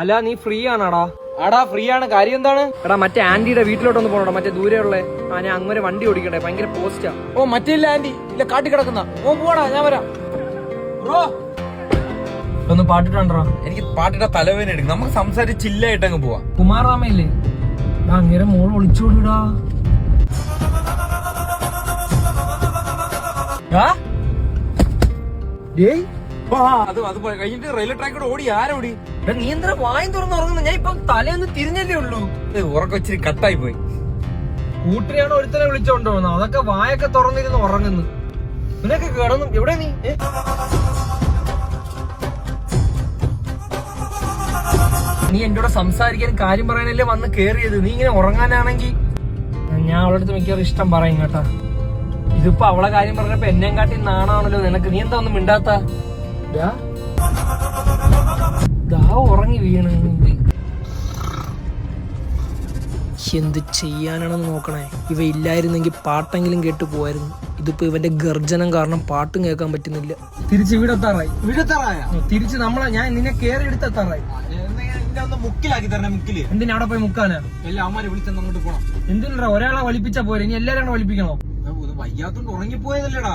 അല്ല നീ ഫ്രീ ആണാടാ? ആടാ ഫ്രീ ആണ്. കാര്യം എന്താണ്? എടാ മറ്റേ ആന്റിയുടെ വീട്ടിലോട്ടൊന്ന് പോകണോടാ, മറ്റേ ദൂരെയുള്ള. ഞാൻ അങ്ങനെ വണ്ടി ഓടിക്കട്ടെ, ഭയങ്കര പോസ്റ്റാ. ഓ മറ്റേ ഇല്ല ആന്റി ഇല്ല, കാട്ടി കിടക്കുന്ന. ഓ പോടാ, ഞാൻ വരാം. ബ്രോ ഒന്ന് പാട്ടിട്ടുണ്ടോ? എനിക്ക് പാട്ടിട്ട തലവേദന എടുക്കും. നമുക്ക് സംസാരിച്ച് ചില്ലായിട്ട് അങ്ങ് പോവാം. കുമാറാമയില്ലേ? അങ്ങനെ മോള് ഒളിച്ചോടിടാ. അത് കഴിഞ്ഞിട്ട് റെയിൽവേ ട്രാക്കോട് ഓടി. ആരോടി? നീ എന്താ വായും തുറന്ന് ഉറങ്ങുന്നു? ഞാൻ ഇപ്പൊ തലയൊന്ന് തിരിഞ്ഞല്ലേ ഉള്ളൂ. ഉറക്കം ഇച്ചിരി കട്ടായി പോയി. കൂട്ടിനെയാണ് ഒരുത്തനെ വിളിച്ചോണ്ടോ? അതൊക്കെ വായൊക്കെ തുറന്നിരുന്ന് ഉറങ്ങുന്നു. നിനക്ക് കിടന്നു എവിടെ നീ? നീ എന്നോട് സംസാരിക്കാൻ കാര്യം പറയാനല്ലേ വന്ന് കേറിയത്. നീ ഇങ്ങനെ ഉറങ്ങാനാണെങ്കിൽ ഞാൻ അവളുടെ അടുത്ത് മിക്കവാറും ഇഷ്ടം പറയും കേട്ടാ. ഇതിപ്പോ അവളെ കാര്യം പറഞ്ഞപ്പോ എന്നെയും കാട്ടി നാണാണല്ലോ നിനക്ക്. നീ എന്താ ഒന്നും മിണ്ടാത്ത? ഉറങ്ങി വീണ്. എന്ത് ചെയ്യാനാണെന്ന് നോക്കണേ. ഇവ ഇല്ലായിരുന്നെങ്കിൽ പാട്ടെങ്കിലും കേട്ട് പോവായിരുന്നു. ഇതിപ്പോ ഇവന്റെ ഗർജനം കാരണം പാട്ടും കേൾക്കാൻ പറ്റുന്നില്ല. തിരിച്ച് വീടെത്താറായി. തിരിച്ച് ഞാൻ നിന്നെ കേറി എടുത്തെത്താറായി. മുക്കിലാക്കി തരണേ. മുക്കില് എന്തിനാ അവിടെ പോയി മുക്കാനാ? എല്ലാ അമ്മമാരെ വിളിച്ചെന്ന് അങ്ങോട്ട് പോണം. എന്തിനാ ഒരാളെ വലിപ്പിച്ചാ പോരെ? ഇനി എല്ലാരും വലിപ്പിക്കണോ? വയ്യാത്തോണ്ട് ഉറങ്ങിപ്പോയതല്ലേടാ.